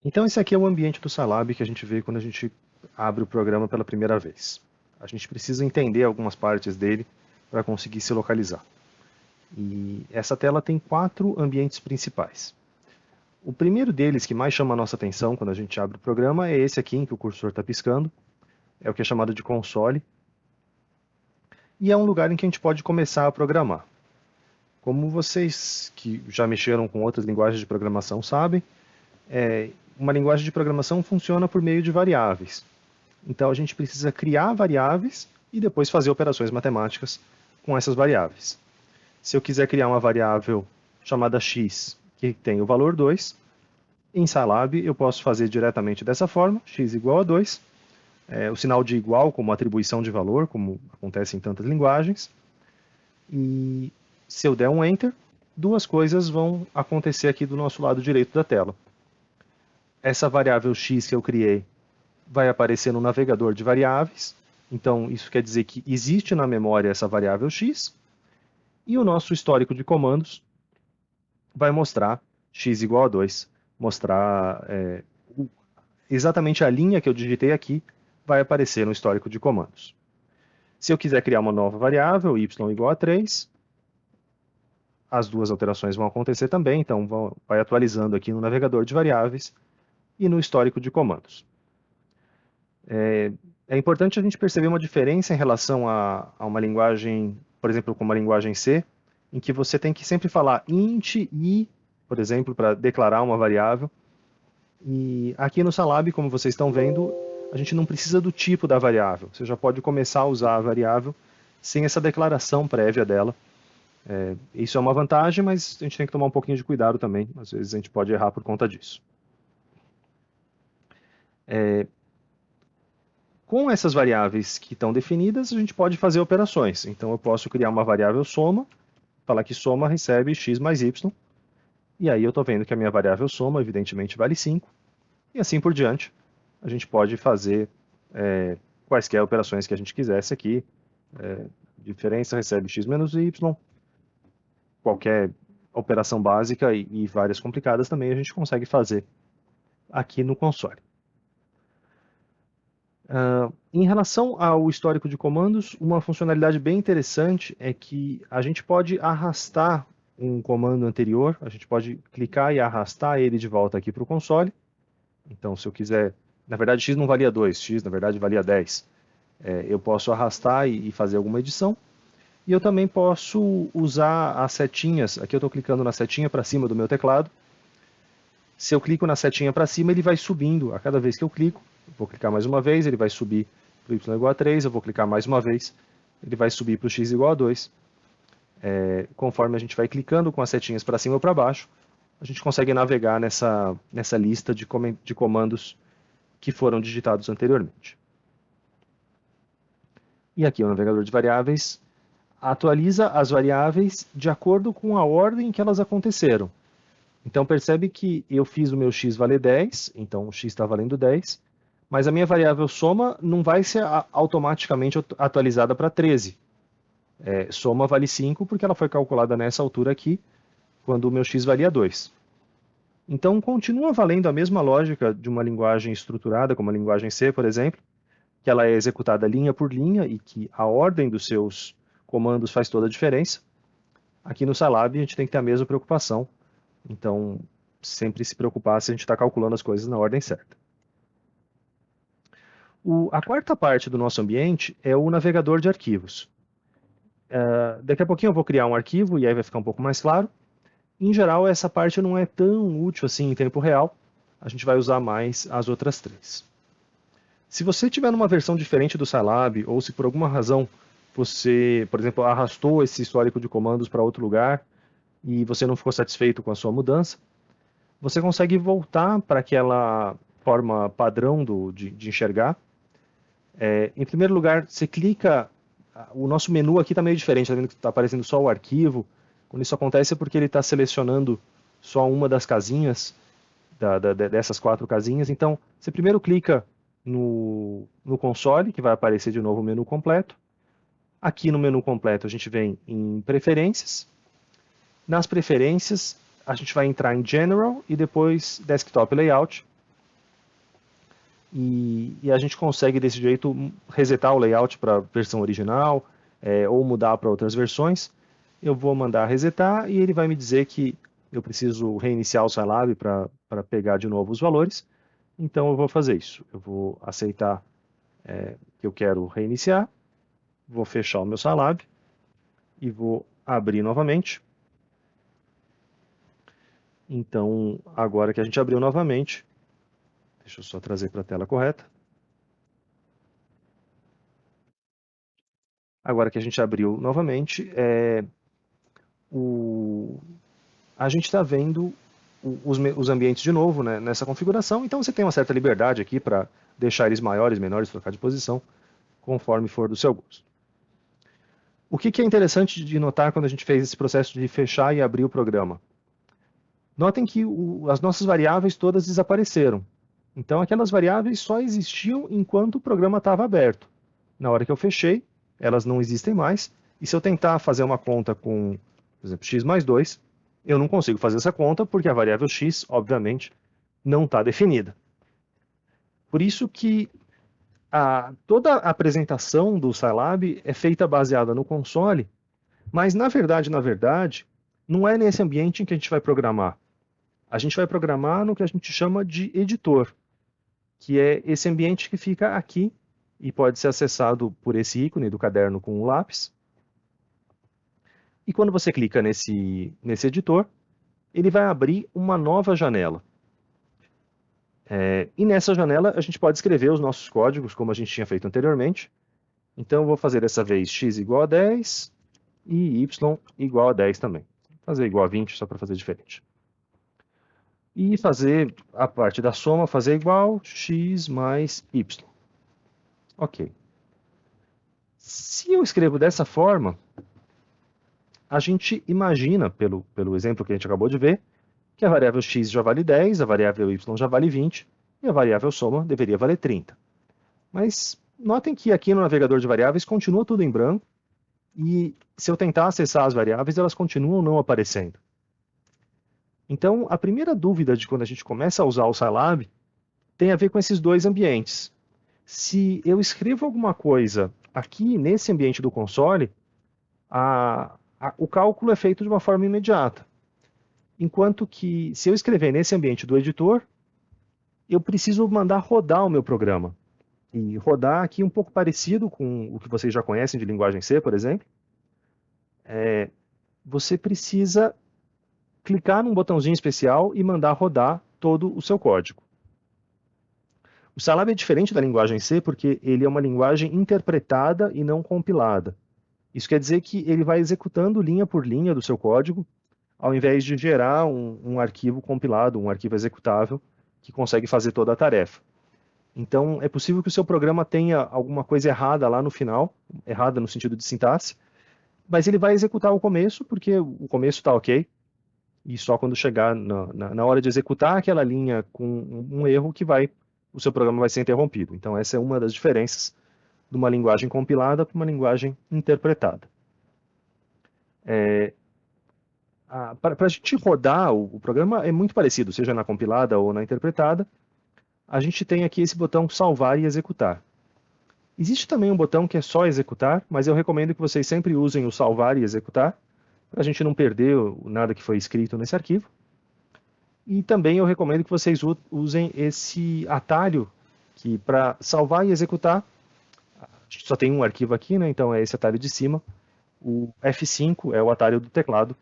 Então esse aqui é o ambiente do Scilab que a gente vê quando a gente abre o programa pela primeira vez. A gente precisa entender algumas partes dele para conseguir se localizar. E essa tela tem 4 ambientes principais. O primeiro deles, que mais chama a nossa atenção quando a gente abre o programa, é esse aqui em que o cursor está piscando. É o que é chamado de console. E é um lugar em que a gente pode começar a programar. Como vocês que já mexeram com outras linguagens de programação sabem, uma linguagem de programação funciona por meio de variáveis. Então a gente precisa criar variáveis e depois fazer operações matemáticas com essas variáveis. Se eu quiser criar uma variável chamada x, que tem o valor 2, em Scilab eu posso fazer diretamente dessa forma, x igual a 2, o sinal de igual como atribuição de valor, como acontece em tantas linguagens, e se eu der um Enter, duas coisas vão acontecer aqui do nosso lado direito da tela. Essa variável x que eu criei vai aparecer no navegador de variáveis, então isso quer dizer que existe na memória essa variável x, e o nosso histórico de comandos vai mostrar x igual a 2, mostrar exatamente a linha que eu digitei aqui, vai aparecer no histórico de comandos. Se eu quiser criar uma nova variável, y igual a 3, as duas alterações vão acontecer também, então vai atualizando aqui no navegador de variáveis e no histórico de comandos. É importante a gente perceber uma diferença em relação a uma linguagem, por exemplo, como a linguagem C, em que você tem que sempre falar int i, por exemplo, para declarar uma variável. E aqui no Scilab, como vocês estão vendo, a gente não precisa do tipo da variável. Você já pode começar a usar a variável sem essa declaração prévia dela. Isso é uma vantagem, mas a gente tem que tomar um pouquinho de cuidado também. Às vezes a gente pode errar por conta disso. Com essas variáveis que estão definidas, a gente pode fazer operações. Então eu posso criar uma variável soma, falar que soma recebe x mais y, e aí eu estou vendo que a minha variável soma, evidentemente, vale 5, e assim por diante. A gente pode fazer quaisquer operações que a gente quisesse aqui. Diferença recebe x menos y, qualquer operação básica e várias complicadas também a gente consegue fazer aqui no console. Em relação ao histórico de comandos, uma funcionalidade bem interessante é que a gente pode arrastar um comando anterior, a gente pode clicar e arrastar ele de volta aqui para o console. Então, se eu quiser, na verdade x não valia 2, x na verdade valia 10. Eu posso arrastar e fazer alguma edição. E eu também posso usar as setinhas, aqui eu estou clicando na setinha para cima do meu teclado. Se eu clico na setinha para cima, ele vai subindo a cada vez que eu clico. Eu vou clicar mais uma vez, ele vai subir para y igual a 3, eu vou clicar mais uma vez, ele vai subir para o x igual a 2. Conforme a gente vai clicando com as setinhas para cima ou para baixo, a gente consegue navegar nessa lista de comandos que foram digitados anteriormente. E aqui o navegador de variáveis atualiza as variáveis de acordo com a ordem que elas aconteceram. Então percebe que eu fiz o meu x valer 10, então o x está valendo 10, mas a minha variável soma não vai ser automaticamente atualizada para 13. Soma vale 5 porque ela foi calculada nessa altura aqui, quando o meu x valia 2. Então continua valendo a mesma lógica de uma linguagem estruturada, como a linguagem C, por exemplo, que ela é executada linha por linha e que a ordem dos seus comandos faz toda a diferença. Aqui no Scilab a gente tem que ter a mesma preocupação. Então, sempre se preocupar se a gente está calculando as coisas na ordem certa. A quarta parte do nosso ambiente é o navegador de arquivos. Daqui a pouquinho eu vou criar um arquivo e aí vai ficar um pouco mais claro. Em geral, essa parte não é tão útil assim em tempo real. A gente vai usar mais as outras três. Se você tiver numa versão diferente do Scilab, ou se por alguma razão você, por exemplo, arrastou esse histórico de comandos para outro lugar e você não ficou satisfeito com a sua mudança, você consegue voltar para aquela forma padrão de enxergar. Em primeiro lugar, você clica, o nosso menu aqui está meio diferente, está vendo que está aparecendo só o arquivo. Quando isso acontece é porque ele está selecionando só uma das casinhas, dessas 4 casinhas. Então, você primeiro clica no console, que vai aparecer de novo o menu completo. Aqui no menu completo a gente vem em preferências. Nas preferências, a gente vai entrar em General e depois Desktop Layout. e a gente consegue desse jeito resetar o layout para a versão original, ou mudar para outras versões. Eu vou mandar resetar e ele vai me dizer que eu preciso reiniciar o Scilab para pegar de novo os valores. Então eu vou fazer isso. Eu vou aceitar que eu quero reiniciar, vou fechar o meu Scilab e vou abrir novamente. Então, agora que a gente abriu novamente, deixa eu só trazer para a tela correta. Agora que a gente abriu novamente, a gente está vendo os ambientes de novo, né, nessa configuração, então você tem uma certa liberdade aqui para deixar eles maiores, menores, trocar de posição, conforme for do seu gosto. O que é interessante de notar quando a gente fez esse processo de fechar e abrir o programa? Notem que as nossas variáveis todas desapareceram. Então aquelas variáveis só existiam enquanto o programa estava aberto. Na hora que eu fechei, elas não existem mais, e se eu tentar fazer uma conta com, por exemplo, x mais 2, eu não consigo fazer essa conta porque a variável x, obviamente, não está definida. Por isso que toda a apresentação do Scilab é feita baseada no console, mas na verdade, não é nesse ambiente em que a gente vai programar. A gente vai programar no que a gente chama de editor, que é esse ambiente que fica aqui e pode ser acessado por esse ícone do caderno com o lápis. E quando você clica nesse editor, ele vai abrir uma nova janela. E nessa janela a gente pode escrever os nossos códigos, como a gente tinha feito anteriormente. Então eu vou fazer dessa vez x igual a 10 e y igual a 10 também. Vou fazer igual a 20 só para fazer diferente. E fazer a parte da soma, fazer igual x mais y. Ok. Se eu escrevo dessa forma, a gente imagina, pelo exemplo que a gente acabou de ver, que a variável x já vale 10, a variável y já vale 20, e a variável soma deveria valer 30. Mas notem que aqui no navegador de variáveis continua tudo em branco, e se eu tentar acessar as variáveis, elas continuam não aparecendo. Então, a primeira dúvida de quando a gente começa a usar o Scilab tem a ver com esses dois ambientes. Se eu escrevo alguma coisa aqui nesse ambiente do console, o cálculo é feito de uma forma imediata. Enquanto que, se eu escrever nesse ambiente do editor, eu preciso mandar rodar o meu programa. E rodar aqui um pouco parecido com o que vocês já conhecem de linguagem C, por exemplo. Você precisa clicar num botãozinho especial e mandar rodar todo o seu código. O Scilab é diferente da linguagem C porque ele é uma linguagem interpretada e não compilada. Isso quer dizer que ele vai executando linha por linha do seu código, ao invés de gerar um arquivo compilado, um arquivo executável, que consegue fazer toda a tarefa. Então, é possível que o seu programa tenha alguma coisa errada lá no final, errada no sentido de sintaxe, mas ele vai executar o começo, porque o começo está ok, e só quando chegar na hora de executar aquela linha com um erro que o seu programa vai ser interrompido. Então, essa é uma das diferenças de uma linguagem compilada para uma linguagem interpretada. Para a gente rodar, o programa é muito parecido, seja na compilada ou na interpretada. A gente tem aqui esse botão salvar e executar. Existe também um botão que é só executar, mas eu recomendo que vocês sempre usem o salvar e executar, para a gente não perder nada que foi escrito nesse arquivo. E também eu recomendo que vocês usem esse atalho, que para salvar e executar, a gente só tem um arquivo aqui, né? Então é esse atalho de cima. O F5 é o atalho do teclado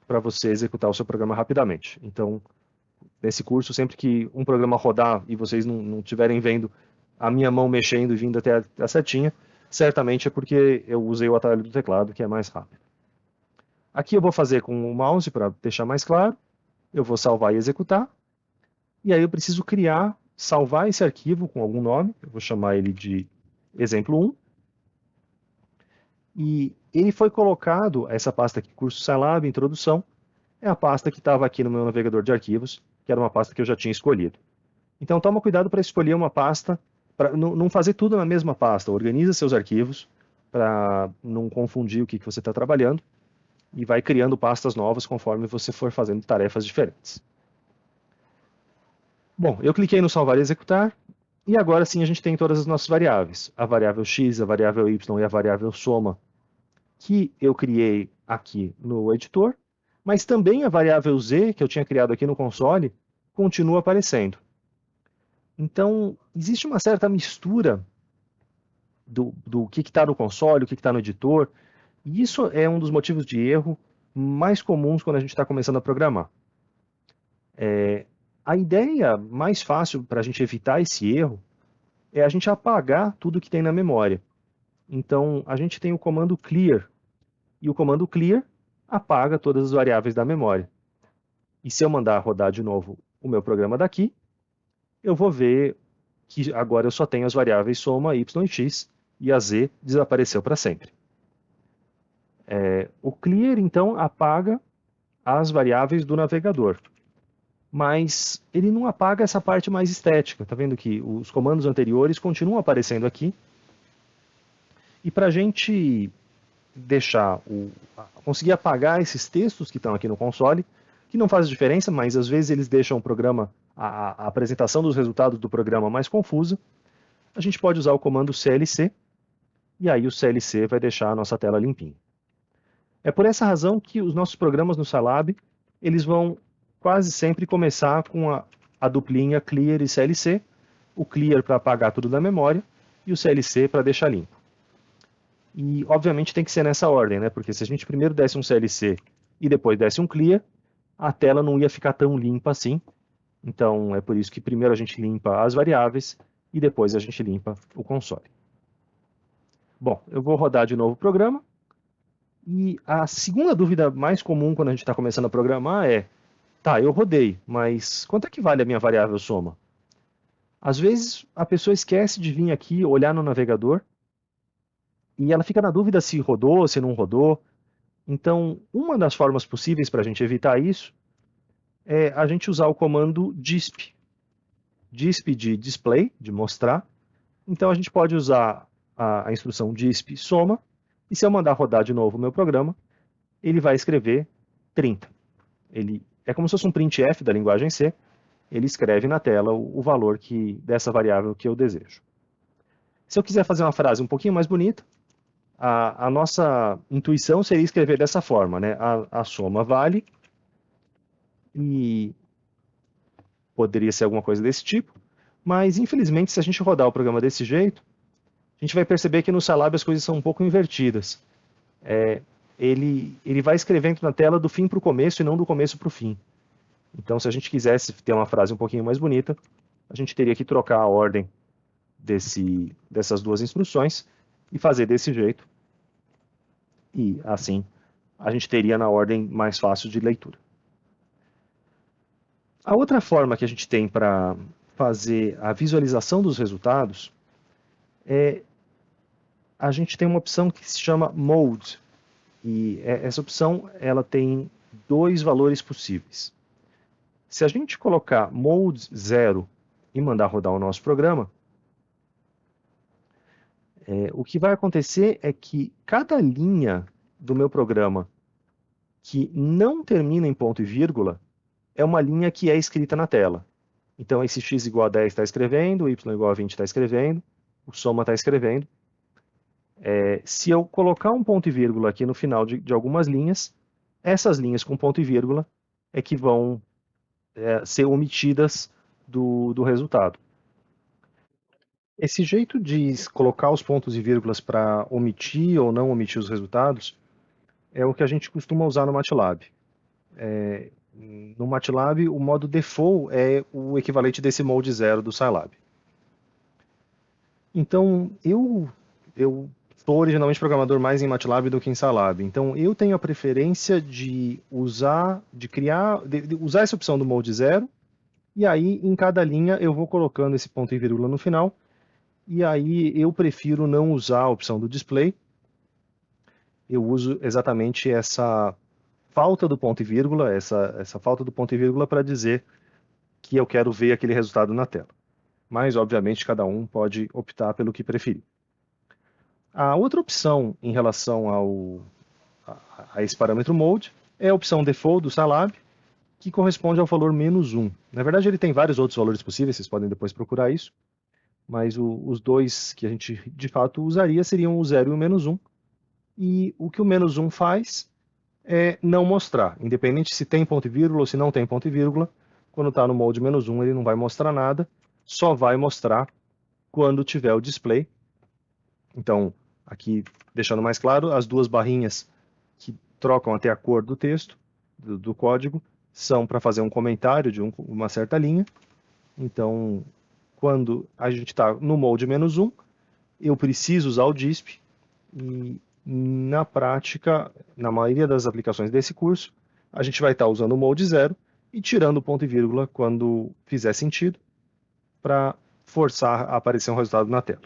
para você executar o seu programa rapidamente. Então, nesse curso, sempre que um programa rodar e vocês não estiverem vendo a minha mão mexendo e vindo até a setinha, certamente é porque eu usei o atalho do teclado, que é mais rápido. Aqui eu vou fazer com o mouse para deixar mais claro. Eu vou salvar e executar. E aí eu preciso salvar esse arquivo com algum nome. Eu vou chamar ele de exemplo 1. E ele foi colocado, essa pasta aqui, curso Scilab, introdução, é a pasta que estava aqui no meu navegador de arquivos, que era uma pasta que eu já tinha escolhido. Então toma cuidado para escolher uma pasta, para não fazer tudo na mesma pasta. Organiza seus arquivos para não confundir o que você está trabalhando e vai criando pastas novas conforme você for fazendo tarefas diferentes. Bom, eu cliquei no salvar e executar E agora sim a gente tem todas as nossas variáveis. A variável x, a variável y e a variável soma que eu criei aqui no editor, mas também a variável z que eu tinha criado aqui no console continua aparecendo. Então, existe uma certa mistura do que está no console, o que está no editor, e isso é um dos motivos de erro mais comuns quando a gente está começando a programar. A ideia mais fácil para a gente evitar esse erro é a gente apagar tudo que tem na memória. Então, a gente tem o comando clear, e o comando clear apaga todas as variáveis da memória. E se eu mandar rodar de novo o meu programa daqui, eu vou ver que agora eu só tenho as variáveis soma, y e x, e a z desapareceu para sempre. O clear, então, apaga as variáveis do navegador, mas ele não apaga essa parte mais estética. Está vendo que os comandos anteriores continuam aparecendo aqui, e para a gente conseguir apagar esses textos que estão aqui no console, que não faz diferença, mas às vezes eles deixam o programa, a apresentação dos resultados do programa mais confusa, a gente pode usar o comando clc, e aí o clc vai deixar a nossa tela limpinha. É por essa razão que os nossos programas no Scilab, eles vão quase sempre começar com a duplinha clear e clc, o clear para apagar tudo da memória e o clc para deixar limpo. E, obviamente, tem que ser nessa ordem, né? Porque se a gente primeiro desse um CLC e depois desse um clear, a tela não ia ficar tão limpa assim. Então, é por isso que primeiro a gente limpa as variáveis e depois a gente limpa o console. Bom, eu vou rodar de novo o programa. E a segunda dúvida mais comum quando a gente está começando a programar é: tá, eu rodei, mas quanto é que vale a minha variável soma? Às vezes a pessoa esquece de vir aqui olhar no navegador e ela fica na dúvida se rodou, se não rodou. Então, uma das formas possíveis para a gente evitar isso é a gente usar o comando disp. Disp de display, de mostrar. Então, a gente pode usar a instrução disp soma, e se eu mandar rodar de novo o meu programa, ele vai escrever 30. É como se fosse um printf da linguagem C, ele escreve na tela o valor dessa variável que eu desejo. Se eu quiser fazer uma frase um pouquinho mais bonita, a nossa intuição seria escrever dessa forma, né? A soma vale, e poderia ser alguma coisa desse tipo, mas infelizmente se a gente rodar o programa desse jeito, a gente vai perceber que no Scilab as coisas são um pouco invertidas. Ele vai escrevendo na tela do fim para o começo e não do começo para o fim. Então, se a gente quisesse ter uma frase um pouquinho mais bonita, a gente teria que trocar a ordem dessas duas instruções e fazer desse jeito. E assim, a gente teria na ordem mais fácil de leitura. A outra forma que a gente tem para fazer a visualização dos resultados a gente tem uma opção que se chama Mode. E essa opção ela tem dois valores possíveis. Se a gente colocar Mode 0 e mandar rodar o nosso programa, o que vai acontecer é que cada linha do meu programa que não termina em ponto e vírgula é uma linha que é escrita na tela. Então, esse x igual a 10 está escrevendo, o y igual a 20 está escrevendo, o soma está escrevendo. Se eu colocar um ponto e vírgula aqui no final de algumas linhas, essas linhas com ponto e vírgula é que vão ser omitidas do resultado. Esse jeito de colocar os pontos e vírgulas para omitir ou não omitir os resultados é o que a gente costuma usar no MATLAB. No MATLAB, o modo default é o equivalente desse mode 0 do Scilab. Então, eu sou originalmente programador mais em MATLAB do que em Scilab. Então, eu tenho a preferência de usar essa opção do mode 0, e aí, em cada linha, eu vou colocando esse ponto e vírgula no final, e aí eu prefiro não usar a opção do display. Eu uso exatamente essa falta do ponto e vírgula, essa falta do ponto e vírgula para dizer que eu quero ver aquele resultado na tela. Mas, obviamente, cada um pode optar pelo que preferir. A outra opção em relação a esse parâmetro mode é a opção default do Scilab, que corresponde ao valor -1. Na verdade, ele tem vários outros valores possíveis, vocês podem depois procurar isso. mas os dois que a gente de fato usaria seriam o 0 e o -1. E o que o -1 faz é não mostrar, independente se tem ponto e vírgula ou se não tem ponto e vírgula. Quando está no molde -1, ele não vai mostrar nada, só vai mostrar quando tiver o display. Então, aqui deixando mais claro, as duas barrinhas que trocam até a cor do texto, do código, são para fazer um comentário de uma certa linha. Então, quando a gente está no molde -1, eu preciso usar o DISP, e na prática, na maioria das aplicações desse curso, a gente vai estar usando o molde 0 e tirando o ponto e vírgula quando fizer sentido, para forçar a aparecer um resultado na tela.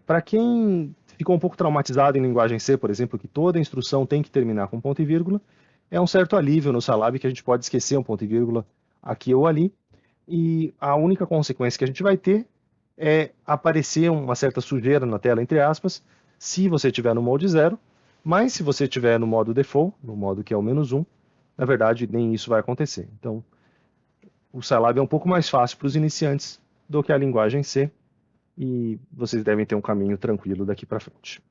Para quem ficou um pouco traumatizado em linguagem C, por exemplo, que toda instrução tem que terminar com ponto e vírgula, é um certo alívio no Salab que a gente pode esquecer um ponto e vírgula aqui ou ali, e a única consequência que a gente vai ter é aparecer uma certa sujeira na tela, entre aspas, se você estiver no molde 0, mas se você estiver no modo default, no modo que é o -1, na verdade nem isso vai acontecer. Então, o Scilab é um pouco mais fácil para os iniciantes do que a linguagem C, e vocês devem ter um caminho tranquilo daqui para frente.